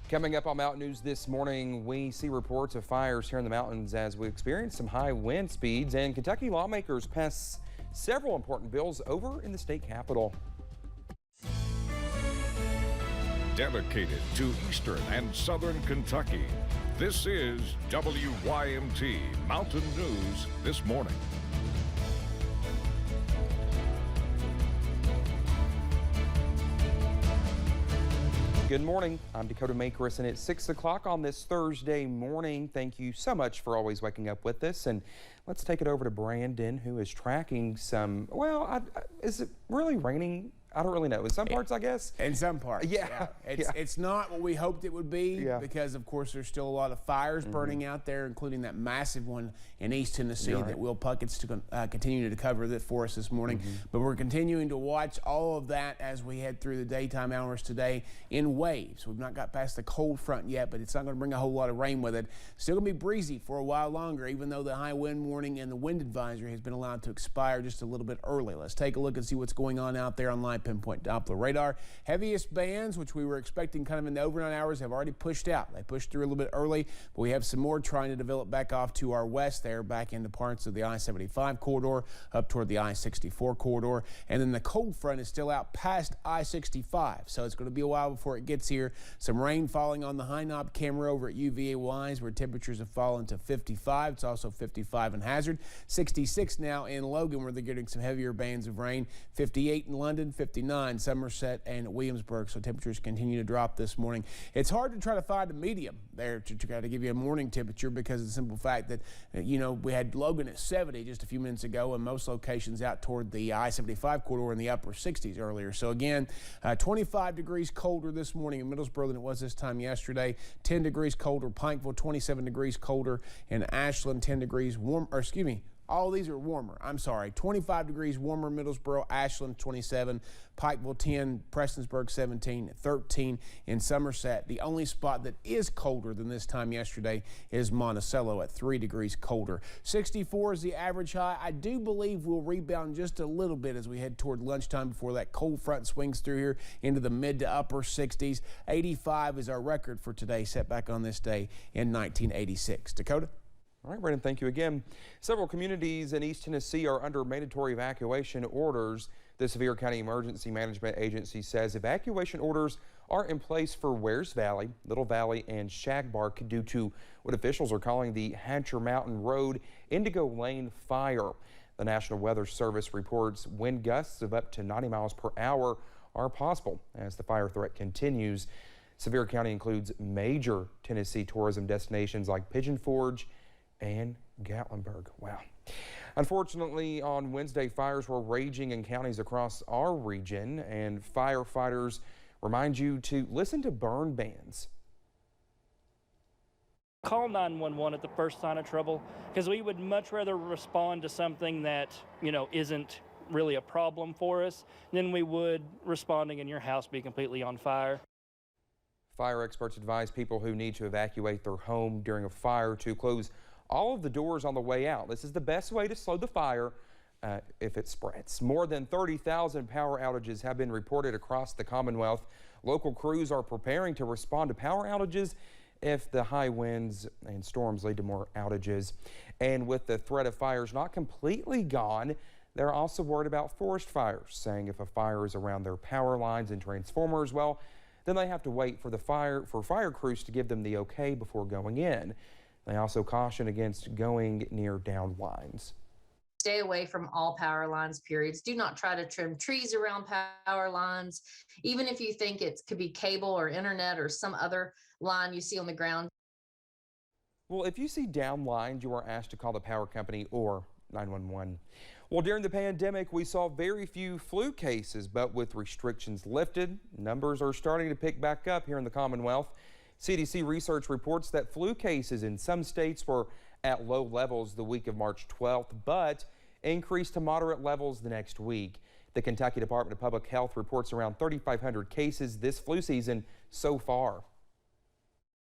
Coming up on Mountain News this morning, we see reports of fires here in the mountains as we experience some high wind speeds, and Kentucky lawmakers pass several important bills over in the state capitol. Dedicated to eastern and southern Kentucky, this is WYMT Mountain News this morning. Good morning. I'm Dakota Makris, and it's 6 o'clock on this Thursday morning. Thank you so much for always waking up with us. And let's take it over to Brandon, who is tracking some, is it really raining? I don't really know. In some parts, I guess. In some parts, yeah. It's not what we hoped it would be because, of course, there's still a lot of fires burning out there, including that massive one in East Tennessee that Will Puckett's to continue to cover that for us this morning. But we're continuing to watch all of that as we head through the daytime hours today in waves. We've not got past the cold front yet, but it's not going to bring a whole lot of rain with it. Still going to be breezy for a while longer, even though the high wind warning and the wind advisory has been allowed to expire just a little bit early. Let's take a look and see what's going on out there on Live Pinpoint Doppler radar. Heaviest bands, which we were expecting kind of in the overnight hours, have already pushed out. They pushed through a little bit early, but we have some more trying to develop back off to our west there, back into parts of the I-75 corridor, up toward the I-64 corridor. And then the cold front is still out past I-65, so it's going to be a while before it gets here. Some rain falling on the high knob camera over at UVA Wise, where temperatures have fallen to 55. It's also 55 in Hazard. 66 now in Logan, where they're getting some heavier bands of rain. 58 in London, 59 Somerset and Williamsburg, so temperatures continue to drop this morning. It's hard to try to find a medium there to try to give you a morning temperature because of the simple fact that, we had Logan at 70 just a few minutes ago, and most locations out toward the I-75 corridor in the upper 60s earlier. So again, 25 degrees colder this morning in Middlesboro than it was this time yesterday. 10 degrees colder, Pikeville 27 degrees colder, and Ashland 10 degrees warm, or excuse me, all these are warmer. I'm sorry. 25 degrees warmer, Middlesboro, Ashland 27, Pikeville 10, Prestonsburg 17, 13 in Somerset. The only spot that is colder than this time yesterday is Monticello at 3 degrees colder. 64 is the average high. I do believe we'll rebound just a little bit as we head toward lunchtime before that cold front swings through here into the mid to upper 60s. 85 is our record for today, set back on this day in 1986. Dakota? All right, Brandon, thank you again. Several communities in East Tennessee are under mandatory evacuation orders. The Sevier County Emergency Management Agency says evacuation orders are in place for Wares Valley, Little Valley, and Shagbark due to what officials are calling the Hatcher Mountain Road Indigo Lane fire. The National Weather Service reports wind gusts of up to 90 miles per hour are possible as the fire threat continues. Sevier County includes major Tennessee tourism destinations like Pigeon Forge and Gatlinburg. Wow. Unfortunately, on Wednesday, fires were raging in counties across our region, and firefighters remind you to listen to burn bans. Call 911 at the first sign of trouble, because we would much rather respond to something that, isn't really a problem for us than we would responding in your house be completely on fire. Fire experts advise people who need to evacuate their home during a fire to close all of the doors on the way out. This is the best way to slow the fire if it spreads. More than 30,000 power outages have been reported across the Commonwealth. Local crews are preparing to respond to power outages if the high winds and storms lead to more outages. And with the threat of fires not completely gone, they're also worried about forest fires, saying if a fire is around their power lines and transformers, well, then they have to wait for fire crews to give them the okay before going in. They also caution against going near downed lines. Stay away from all power lines, periods. Do not try to trim trees around power lines, even if you think it could be cable or internet or some other line you see on the ground. Well, if you see downed lines, you are asked to call the power company or 911. Well, during the pandemic, we saw very few flu cases, but with restrictions lifted, numbers are starting to pick back up here in the Commonwealth. CDC research reports that flu cases in some states were at low levels the week of March 12th, but increased to moderate levels the next week. The Kentucky Department of Public Health reports around 3,500 cases this flu season so far.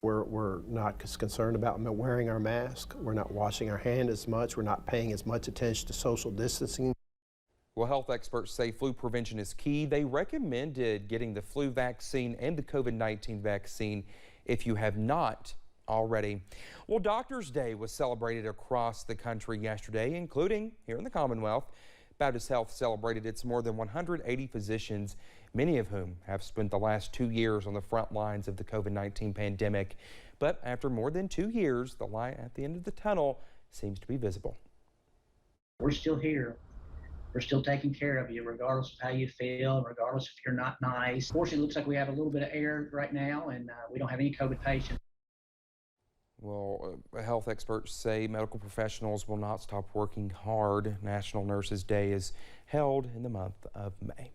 We're not concerned about wearing our mask. We're not washing our hands as much. We're not paying as much attention to social distancing. Well, health experts say flu prevention is key. They recommended getting the flu vaccine and the COVID-19 vaccine if you have not already. Well, Doctors Day was celebrated across the country yesterday, including here in the Commonwealth. Baptist Health celebrated its more than 180 physicians, many of whom have spent the last 2 years on the front lines of the COVID-19 pandemic. But after more than 2 years, the light at the end of the tunnel seems to be visible. We're still here. We're still taking care of you, regardless of how you feel, regardless if you're not nice. Fortunately, it looks like we have a little bit of air right now, and we don't have any COVID patients. Well, health experts say medical professionals will not stop working hard. National Nurses Day is held in the month of May.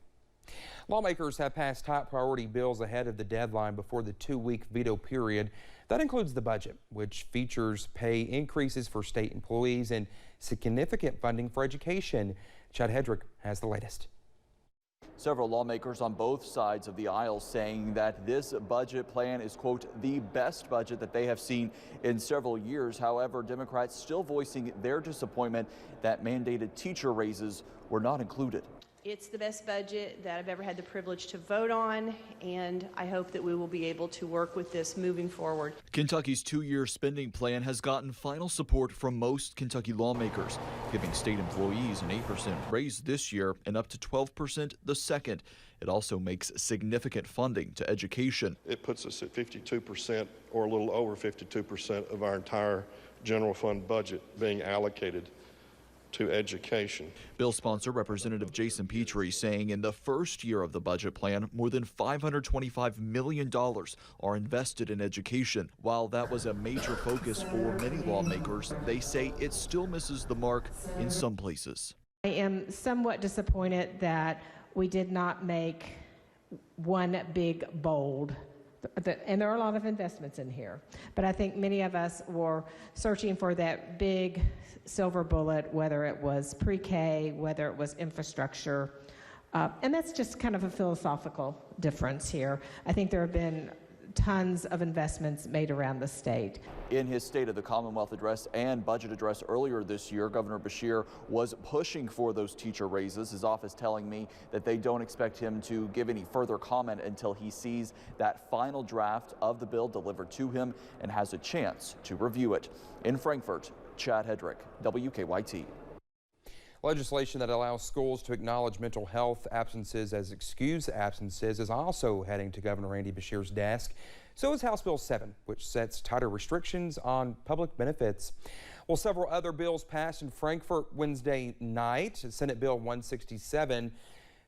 Lawmakers have passed top priority bills ahead of the deadline before the 2-week veto period. That includes the budget, which features pay increases for state employees and significant funding for education. Chad Hedrick has the latest. Several lawmakers on both sides of the aisle saying that this budget plan is, quote, the best budget that they have seen in several years. However, Democrats still voicing their disappointment that mandated teacher raises were not included. It's the best budget that I've ever had the privilege to vote on, and I hope that we will be able to work with this moving forward. Kentucky's 2-year spending plan has gotten final support from most Kentucky lawmakers, giving state employees an 8% raise this year and up to 12% the second. It also makes significant funding to education. It puts us at 52% or a little over 52% of our entire general fund budget being allocated to education. Bill sponsor Representative Jason Petrie saying in the first year of the budget plan, more than $525 million are invested in education. While that was a major focus for many lawmakers, they say it still misses the mark in some places. I am somewhat disappointed that we did not make one big bold. And there are a lot of investments in here, but I think many of us were searching for that big silver bullet, whether it was pre-K, whether it was infrastructure, and that's just kind of a philosophical difference here. I think there have been tons of investments made around the state. In his State of the Commonwealth address and budget address earlier this year, Governor Beshear was pushing for those teacher raises. His office telling me that they don't expect him to give any further comment until he sees that final draft of the bill delivered to him and has a chance to review it. In Frankfort, Chad Hedrick, WKYT. Legislation that allows schools to acknowledge mental health absences as excused absences is also heading to Governor Andy Beshear's desk. So is House Bill 7, which sets tighter restrictions on public benefits. Well, several other bills passed in Frankfort Wednesday night. Senate Bill 167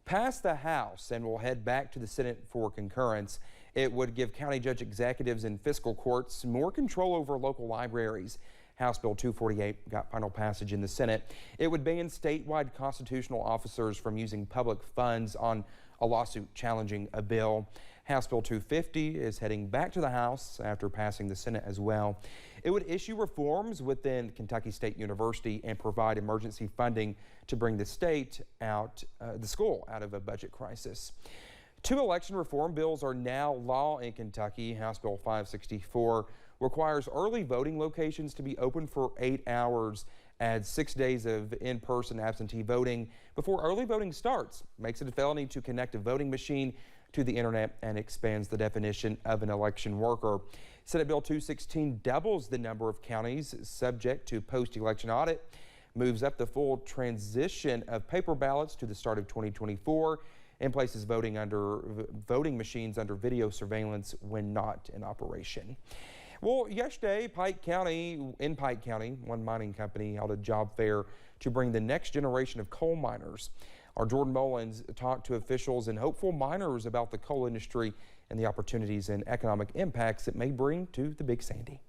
passed the House and will head back to the Senate for concurrence. It would give county judge executives and fiscal courts more control over local libraries. House Bill 248 got final passage in the Senate. It would ban statewide constitutional officers from using public funds on a lawsuit challenging a bill. House Bill 250 is heading back to the House after passing the Senate as well. It would issue reforms within Kentucky State University and provide emergency funding to bring the state out, the school out of a budget crisis. 2 election reform bills are now law in Kentucky. House Bill 564 requires early voting locations to be open for 8 hours, adds 6 days of in-person absentee voting before early voting starts, makes it a felony to connect a voting machine to the internet, and expands the definition of an election worker. Senate Bill 216 doubles the number of counties subject to post-election audit, moves up the full transition of paper ballots to the start of 2024, and places voting machines under video surveillance when not in operation. Well, yesterday, in Pike County, one mining company held a job fair to bring the next generation of coal miners. Our Jordan Mullins talked to officials and hopeful miners about the coal industry and the opportunities and economic impacts it may bring to the Big Sandy.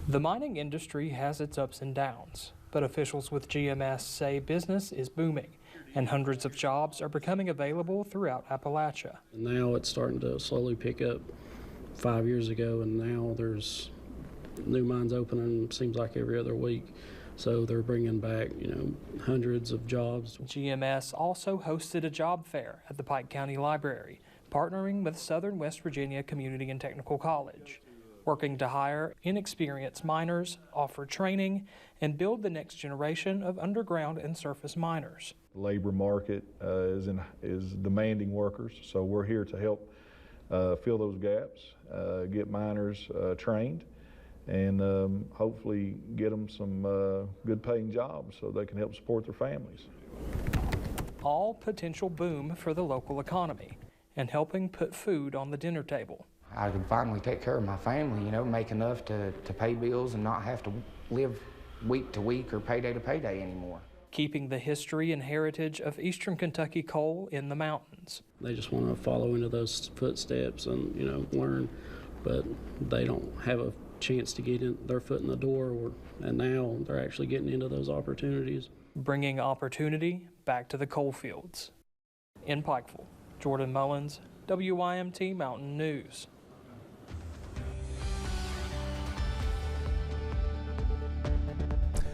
The mining industry has its ups and downs, but officials with GMS say business is booming and hundreds of jobs are becoming available throughout Appalachia. Now it's starting to slowly pick up. 5 years ago, and now there's new mines opening, seems like every other week. So they're bringing back, hundreds of jobs. GMS also hosted a job fair at the Pike County Library, partnering with Southern West Virginia Community and Technical College, working to hire inexperienced miners, offer training, and build the next generation of underground and surface miners. The labor market is demanding workers, so we're here to help fill those gaps, get miners trained, and hopefully get them some good paying jobs so they can help support their families. All potential boom for the local economy and helping put food on the dinner table. I could finally take care of my family, you know, make enough to pay bills and not have to live week to week or payday to payday anymore. Keeping the history and heritage of Eastern Kentucky coal in the mountains. They just want to follow into those footsteps and, you know, learn, but they don't have a chance to get in their foot in the door, and now they're actually getting into those opportunities. Bringing opportunity back to the coal fields. In Pikeville, Jordan Mullins, WYMT Mountain News.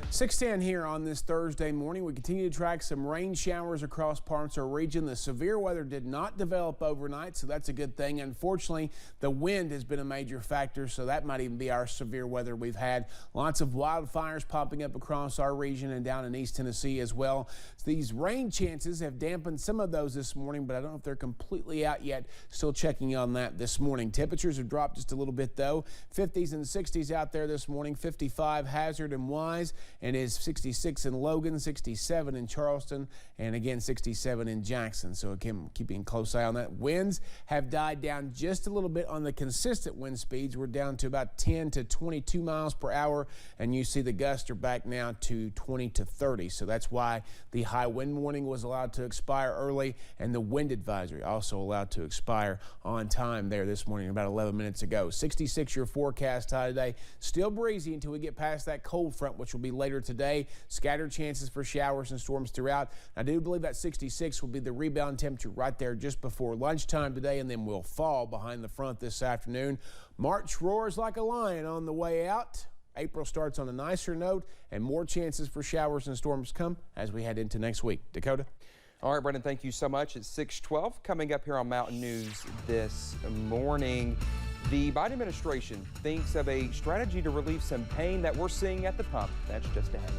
6:10 here on this Thursday morning. We continue to track some rain showers across parts of our region. The severe weather did not develop overnight, so that's a good thing. Unfortunately, the wind has been a major factor, so that might even be our severe weather we've had. Lots of wildfires popping up across our region and down in East Tennessee as well. So these rain chances have dampened some of those this morning, but I don't know if they're completely out yet. Still checking on that this morning. Temperatures have dropped just a little bit, though. 50s and 60s out there this morning. 55 Hazard and Wise, and is 66 in Logan, 67 in Charleston, and again 67 in Jackson. So again, keeping a close eye on that. Winds have died down just a little bit on the consistent wind speeds. We're down to about 10 to 22 miles per hour, and you see the gusts are back now to 20 to 30. So that's why the high wind warning was allowed to expire early, and the wind advisory also allowed to expire on time there this morning about 11 minutes ago. 66 your forecast high today. Still breezy until we get past that cold front, which will be later today. Scattered chances for showers and storms throughout. I do believe that 66 will be the rebound temperature right there just before lunchtime today, and then we'll fall behind the front this afternoon. March roars like a lion on the way out. April starts on a nicer note, and more chances for showers and storms come as we head into next week. Dakota? All right, Brendan, thank you so much. It's 6:12 coming up here on Mountain News this morning. The Biden administration thinks of a strategy to relieve some pain that we're seeing at the pump. That's just ahead.